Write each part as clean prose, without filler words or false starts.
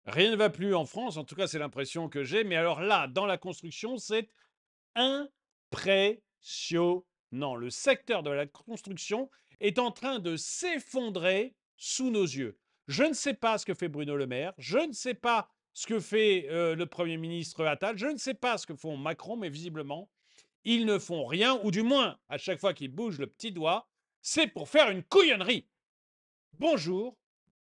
Rien ne va plus en France, en tout cas c'est l'impression que j'ai, mais alors là, dans la construction, c'est impressionnant. Le secteur de la construction est en train de s'effondrer sous nos yeux. Je ne sais pas ce que fait Bruno Le Maire, je ne sais pas ce que fait le Premier ministre Attal, je ne sais pas ce que font Macron, mais visiblement, ils ne font rien, ou du moins, à chaque fois qu'ils bougent le petit doigt, c'est pour faire une couillonnerie. Bonjour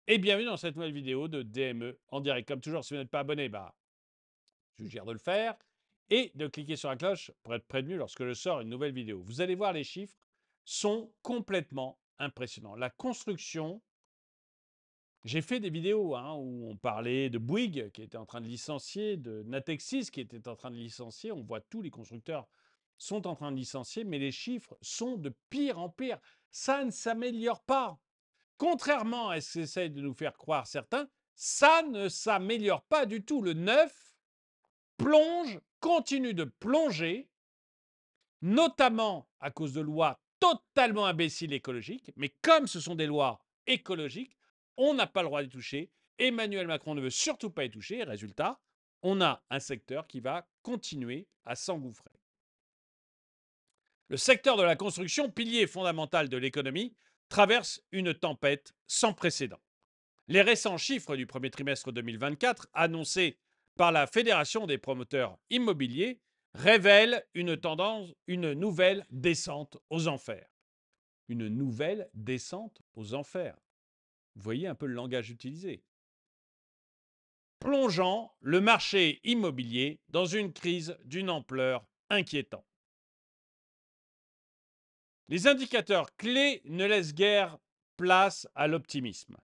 et bienvenue dans cette nouvelle vidéo de DME en direct. Comme toujours, si vous n'êtes pas abonné, je vous suggère de le faire et de cliquer sur la cloche pour être prévenu lorsque je sors une nouvelle vidéo. Vous allez voir, les chiffres sont complètement impressionnants. La construction, j'ai fait des vidéos où on parlait de Bouygues qui était en train de licencier, de Natexis qui était en train de licencier. On voit tous les constructeurs sont en train de licencier, mais les chiffres sont de pire en pire. Ça ne s'améliore pas. Contrairement à ce qu'essayent de nous faire croire certains, ça ne s'améliore pas du tout. Le neuf plonge, continue de plonger, notamment à cause de lois totalement imbéciles écologiques. Mais comme ce sont des lois écologiques, on n'a pas le droit d'y toucher. Emmanuel Macron ne veut surtout pas y toucher. Résultat, on a un secteur qui va continuer à s'engouffrer. Le secteur de la construction, pilier fondamental de l'économie, traverse une tempête sans précédent. Les récents chiffres du premier trimestre 2024, annoncés par la Fédération des promoteurs immobiliers, révèlent une nouvelle descente aux enfers. Une nouvelle descente aux enfers. Vous voyez un peu le langage utilisé. Plongeant le marché immobilier dans une crise d'une ampleur inquiétante. Les indicateurs clés ne laissent guère place à l'optimisme.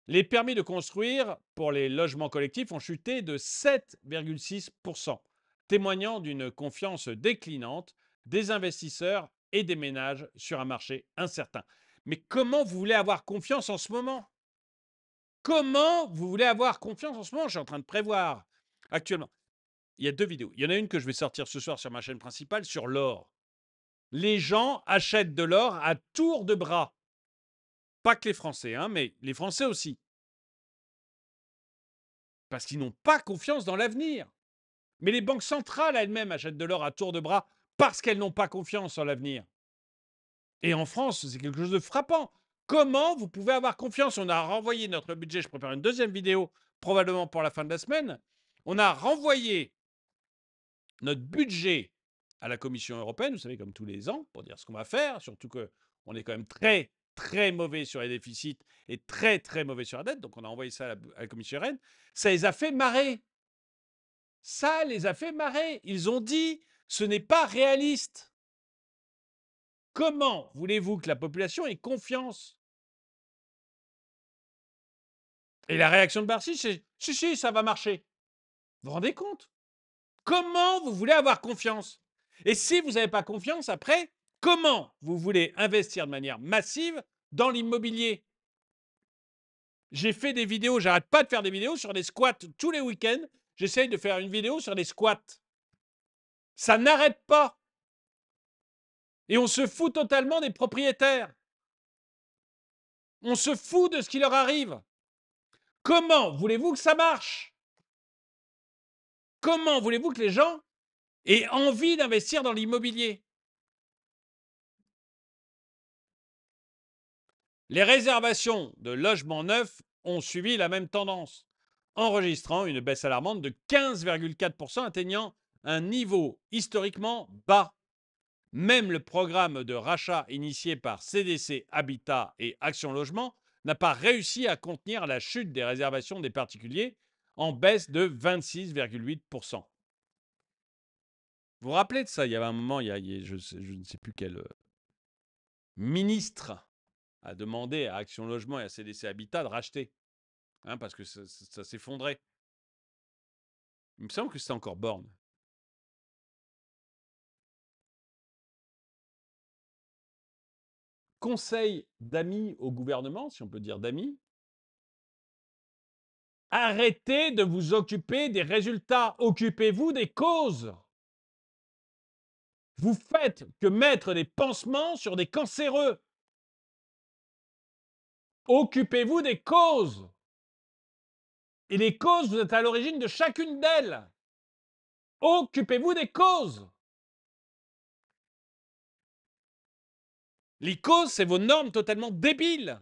Les permis de construire pour les logements collectifs ont chuté de 7,6%, témoignant d'une confiance déclinante des investisseurs et des ménages sur un marché incertain. Mais comment vous voulez avoir confiance en ce moment? Comment vous voulez avoir confiance en ce moment? Je suis en train de prévoir actuellement. Il y a deux vidéos. Il y en a une que je vais sortir ce soir sur ma chaîne principale sur l'or. Les gens achètent de l'or à tour de bras. Pas que les Français, mais les Français aussi. Parce qu'ils n'ont pas confiance dans l'avenir. Mais les banques centrales elles-mêmes achètent de l'or à tour de bras parce qu'elles n'ont pas confiance en l'avenir. Et en France, c'est quelque chose de frappant. Comment vous pouvez avoir confiance? On a renvoyé notre budget, je prépare une deuxième vidéo, probablement pour la fin de la semaine. On a renvoyé notre budget à la Commission européenne, vous savez, comme tous les ans, pour dire ce qu'on va faire, surtout qu'on est quand même très, très mauvais sur les déficits et très, très mauvais sur la dette. Donc on a envoyé ça à la Commission européenne. Ça les a fait marrer. Ça les a fait marrer. Ils ont dit, ce n'est pas réaliste. Comment voulez-vous que la population ait confiance? Et la réaction de Bercy, c'est si, ça va marcher. Vous vous rendez compte? Comment vous voulez avoir confiance? Et si vous n'avez pas confiance, après, comment vous voulez investir de manière massive dans l'immobilier? J'ai fait des vidéos, j'arrête pas de faire des vidéos sur les squats tous les week-ends. J'essaye de faire une vidéo sur les squats. Ça n'arrête pas. Et on se fout totalement des propriétaires. On se fout de ce qui leur arrive. Comment voulez-vous que ça marche? Comment voulez-vous que les gens aient envie d'investir dans l'immobilier? Les réservations de logements neufs ont suivi la même tendance, enregistrant une baisse alarmante de 15,4%, atteignant un niveau historiquement bas. Même le programme de rachat initié par CDC Habitat et Action Logement n'a pas réussi à contenir la chute des réservations des particuliers, en baisse de 26,8%. Vous vous rappelez de ça? Il y avait un moment, je ne sais plus quel ministre a demandé à Action Logement et à CDC Habitat de racheter, parce que ça s'effondrait. Il me semble que c'était encore Borne. Conseil d'amis au gouvernement, si on peut dire d'amis, arrêtez de vous occuper des résultats, occupez-vous des causes. Vous faites que mettre des pansements sur des cancéreux. Occupez-vous des causes. Et les causes, vous êtes à l'origine de chacune d'elles. Occupez-vous des causes. Les causes, c'est vos normes totalement débiles.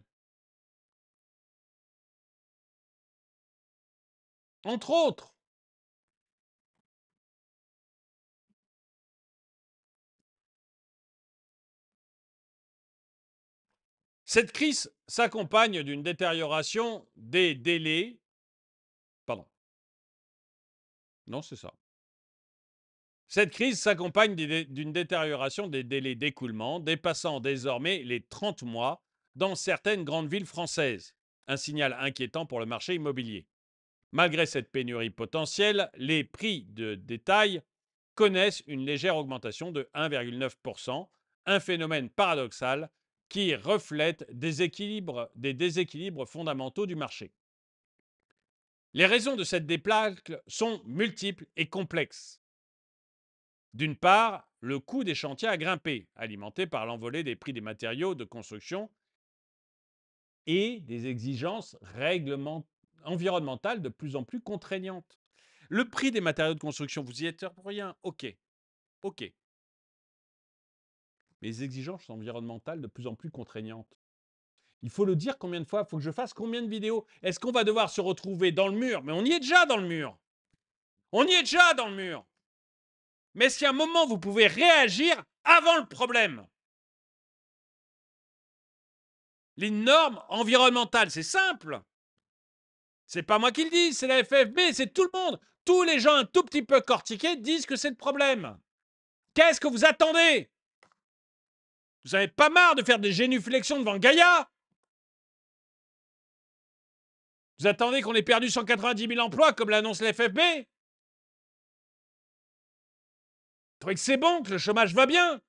Entre autres. Cette crise s'accompagne d'une détérioration des délais. Pardon. Non, c'est ça. Cette crise s'accompagne d'une détérioration des délais d'écoulement, dépassant désormais les 30 mois dans certaines grandes villes françaises. Un signal inquiétant pour le marché immobilier. Malgré cette pénurie potentielle, les prix de détail connaissent une légère augmentation de 1,9%, un phénomène paradoxal qui reflète des déséquilibres fondamentaux du marché. Les raisons de cette débâcle sont multiples et complexes. D'une part, le coût des chantiers a grimpé, alimenté par l'envolée des prix des matériaux de construction et des exigences environnementales de plus en plus contraignantes. Le prix des matériaux de construction, vous y êtes pour rien, ok. Les exigences environnementales de plus en plus contraignantes. Il faut le dire combien de fois? Il faut que je fasse combien de vidéos? Est-ce qu'on va devoir se retrouver dans le mur? Mais on y est déjà dans le mur. On y est déjà dans le mur. Mais si à un moment vous pouvez réagir avant le problème. Les normes environnementales, c'est simple. C'est pas moi qui le dis, c'est la FFB, c'est tout le monde. Tous les gens un tout petit peu cortiqués disent que c'est le problème. Qu'est-ce que vous attendez? Vous n'avez pas marre de faire des génuflexions devant Gaïa? Vous attendez qu'on ait perdu 190 000 emplois comme l'annonce la FFB? Vous trouvez que c'est bon, que le chômage va bien?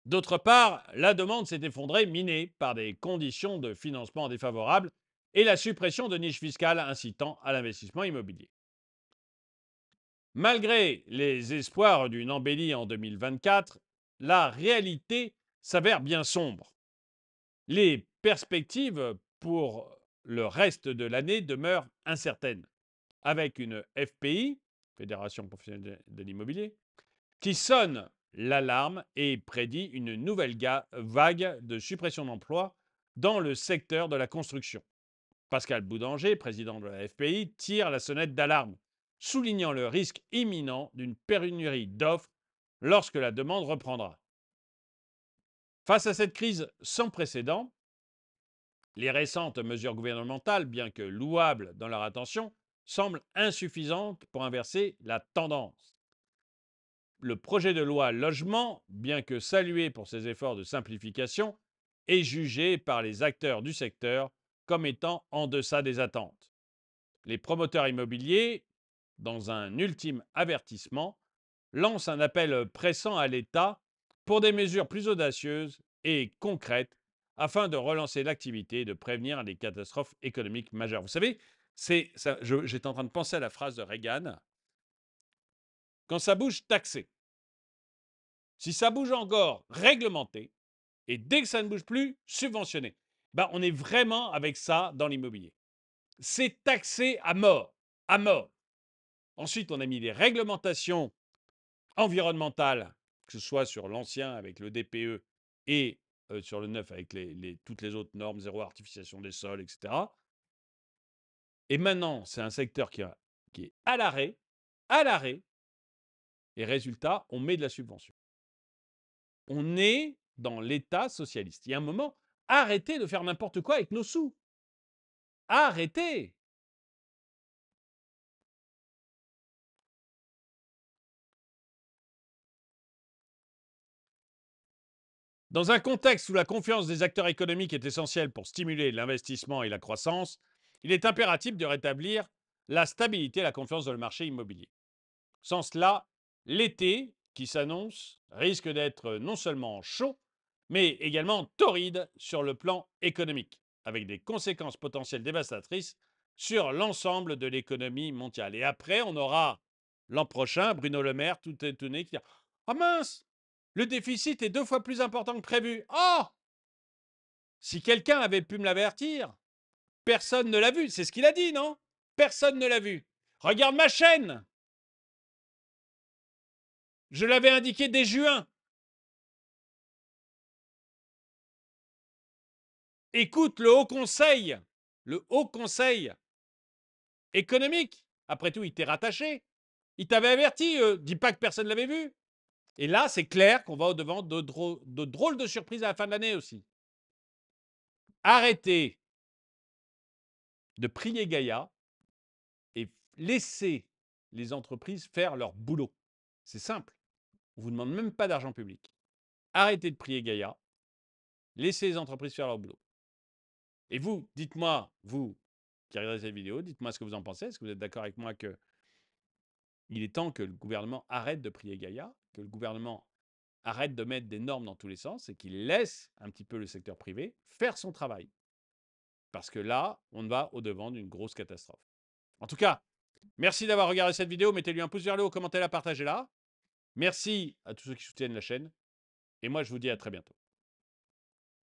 D'autre part, la demande s'est effondrée, minée par des conditions de financement défavorables et la suppression de niches fiscales incitant à l'investissement immobilier. Malgré les espoirs d'une embellie en 2024, la réalité s'avère bien sombre. Les perspectives pour le reste de l'année demeurent incertaines, avec une FPI, Fédération professionnelle de l'immobilier, qui sonne l'alarme et prédit une nouvelle vague de suppression d'emplois dans le secteur de la construction. Pascal Boudanger, président de la FPI, tire la sonnette d'alarme, soulignant le risque imminent d'une pénurie d'offres lorsque la demande reprendra. Face à cette crise sans précédent, les récentes mesures gouvernementales, bien que louables dans leur intention, semblent insuffisantes pour inverser la tendance. Le projet de loi logement, bien que salué pour ses efforts de simplification, est jugé par les acteurs du secteur comme étant en deçà des attentes. Les promoteurs immobiliers, dans un ultime avertissement, lancent un appel pressant à l'État pour des mesures plus audacieuses et concrètes afin de relancer l'activité et de prévenir les catastrophes économiques majeures. Vous savez, j'étais en train de penser à la phrase de Reagan. Quand ça bouge, taxé. Si ça bouge encore, réglementé. Et dès que ça ne bouge plus, subventionné. Ben, on est vraiment avec ça dans l'immobilier. C'est taxé à mort. À mort. Ensuite, on a mis des réglementations environnementales, que ce soit sur l'ancien avec le DPE et sur le neuf avec toutes les autres normes, zéro artificialisation des sols, etc. Et maintenant, c'est un secteur qui est à l'arrêt, et résultat, on met de la subvention. On est dans l'État socialiste. Il y a un moment, arrêtez de faire n'importe quoi avec nos sous. Arrêtez. Dans un contexte où la confiance des acteurs économiques est essentielle pour stimuler l'investissement et la croissance, il est impératif de rétablir la stabilité et la confiance dans le marché immobilier. Sans cela, l'été qui s'annonce risque d'être non seulement chaud, mais également torride sur le plan économique, avec des conséquences potentielles dévastatrices sur l'ensemble de l'économie mondiale. Et après, on aura l'an prochain Bruno Le Maire tout étonné qui dit « Ah mince, Le déficit est 2 fois plus important que prévu. Oh! Si quelqu'un avait pu me l'avertir, personne ne l'a vu. C'est ce qu'il a dit, non? Personne ne l'a vu. Regarde ma chaîne. Je l'avais indiqué dès juin. Écoute le Haut Conseil économique. Après tout, il t'est rattaché. Il t'avait averti. Dis pas que personne ne l'avait vu. Et là, c'est clair qu'on va au-devant de drôles de surprises à la fin de l'année aussi. Arrêtez de prier Gaïa et laissez les entreprises faire leur boulot. C'est simple. On ne vous demande même pas d'argent public. Arrêtez de prier Gaïa. Laissez les entreprises faire leur boulot. Et vous, dites-moi, vous qui regardez cette vidéo, dites-moi ce que vous en pensez. Est-ce que vous êtes d'accord avec moi qu'il est temps que le gouvernement arrête de prier Gaïa, que le gouvernement arrête de mettre des normes dans tous les sens et qu'il laisse un petit peu le secteur privé faire son travail? Parce que là, on va au-devant d'une grosse catastrophe. En tout cas, merci d'avoir regardé cette vidéo. Mettez-lui un pouce vers le haut, commentez-la, partagez-la. Merci à tous ceux qui soutiennent la chaîne. Et moi, je vous dis à très bientôt.